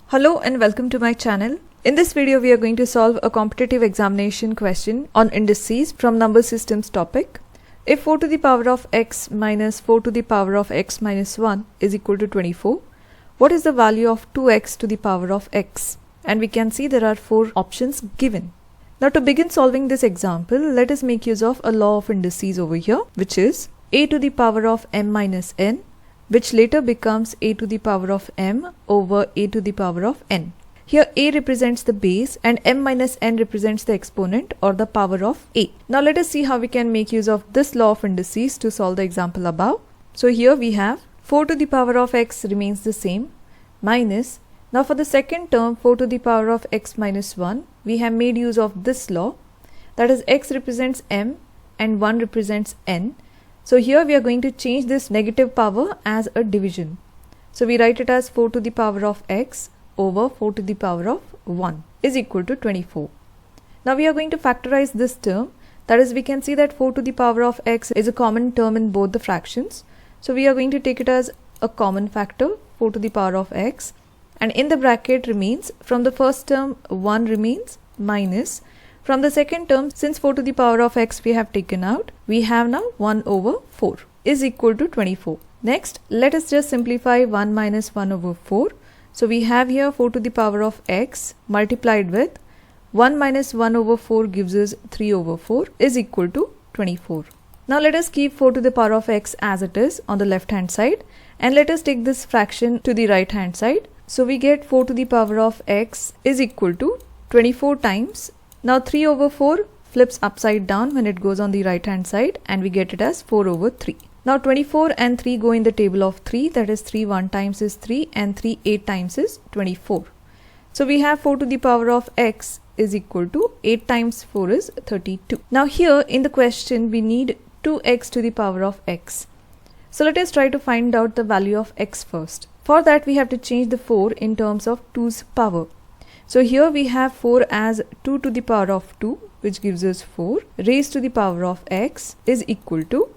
Hello and welcome to my channel. In this video we are going to solve a competitive examination question on indices from number systems topic. If 4 to the power of x minus 4 to the power of x minus 1 is equal to 24, what is the value of 2x to the power of x? And we can see there are 4 options given. Now to begin solving this example, let us make use of a law of indices over here, which is a to the power of m minus n, which later becomes a to the power of m over a to the power of n. Here a represents the base and m minus n represents the exponent or the power of a. Now let us see how we can make use of this law of indices to solve the example above. So here we have 4 to the power of x remains the same minus, now for the second term 4 to the power of x minus 1, we have made use of this law, that is x represents m and 1 represents n. So here we are going to change this negative power as a division. So we write it as 4 to the power of x over 4 to the power of 1 is equal to 24. Now we are going to factorize this term, that is we can see that 4 to the power of x is a common term in both the fractions. So we are going to take it as a common factor 4 to the power of x, and in the bracket remains from the first term 1 remains minus from the second term, since 4 to the power of x we have taken out, we have now 1 over 4 is equal to 24. Next, let us just simplify 1 minus 1 over 4. So we have here 4 to the power of x multiplied with 1 minus 1 over 4 gives us 3 over 4 is equal to 24. Now let us keep 4 to the power of x as it is on the left hand side, and let us take this fraction to the right hand side. So we get 4 to the power of x is equal to 24 times. Now 3 over 4 flips upside down when it goes on the right hand side and we get it as 4 over 3. Now 24 and 3 go in the table of 3, that is 3 1 times is 3 and 3 8 times is 24. So we have 4 to the power of x is equal to 8 times 4 is 32. Now here in the question we need 2x to the power of x. So let us try to find out the value of x first. For that we have to change the 4 in terms of 2's power. So here we have 4 as 2 to the power of 2, which gives us 4 raised to the power of x is equal to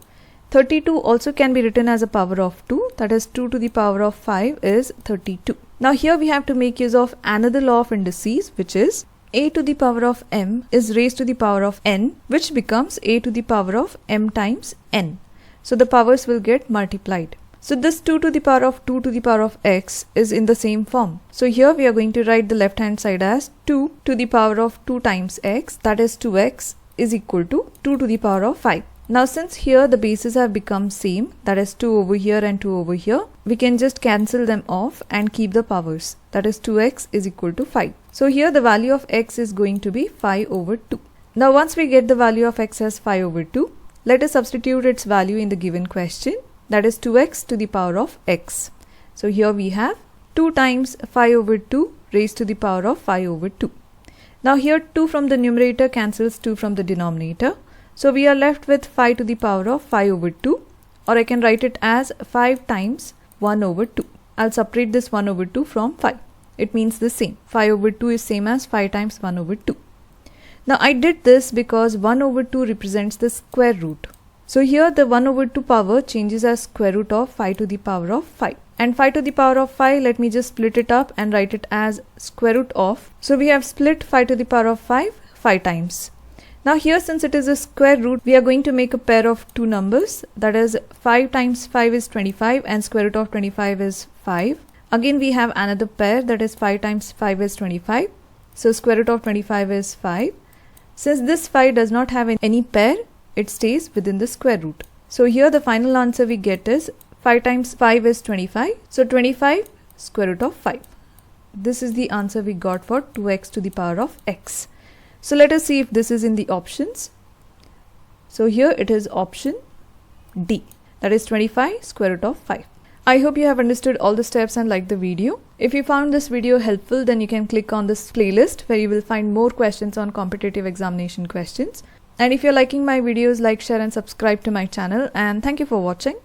32 also can be written as a power of 2, that is 2 to the power of 5 is 32. Now here we have to make use of another law of indices, which is a to the power of m is raised to the power of n, which becomes a to the power of m times n. So the powers will get multiplied. So this 2 to the power of 2 to the power of x is in the same form. So here we are going to write the left hand side as 2 to the power of 2 times x, that is 2x is equal to 2 to the power of 5. Now since here the bases have become same, that is 2 over here and 2 over here, we can just cancel them off and keep the powers, that is 2x is equal to 5. So here the value of x is going to be 5 over 2. Now once we get the value of x as 5 over 2, let us substitute its value in the given question, that is 2x to the power of x. So here we have 2 times 5 over 2 raised to the power of 5 over 2. Now here 2 from the numerator cancels 2 from the denominator. So we are left with 5 to the power of 5 over 2, or I can write it as 5 times 1 over 2. I'll separate this 1 over 2 from 5. It means the same. 5 over 2 is same as 5 times 1 over 2. Now I did this because 1 over 2 represents the square root. So here the 1 over 2 power changes as square root of 5 to the power of 5. And 5 to the power of 5, let me just split it up and write it as square root of. So we have split 5 to the power of 5 times. Now here since it is a square root, we are going to make a pair of two numbers, that is 5 times 5 is 25 and square root of 25 is 5. Again we have another pair, that is 5 times 5 is 25. So square root of 25 is 5. Since this 5 does not have any pair, it stays within the square root. So here the final answer we get is 5 times 5 is 25. So 25 square root of 5. This is the answer we got for 2x to the power of x. So let us see if this is in the options. So here it is option D, that is 25 square root of 5. I hope you have understood all the steps and liked the video. If you found this video helpful, then you can click on this playlist where you will find more questions on competitive examination questions. And if you're liking my videos, like, share and subscribe to my channel, and thank you for watching.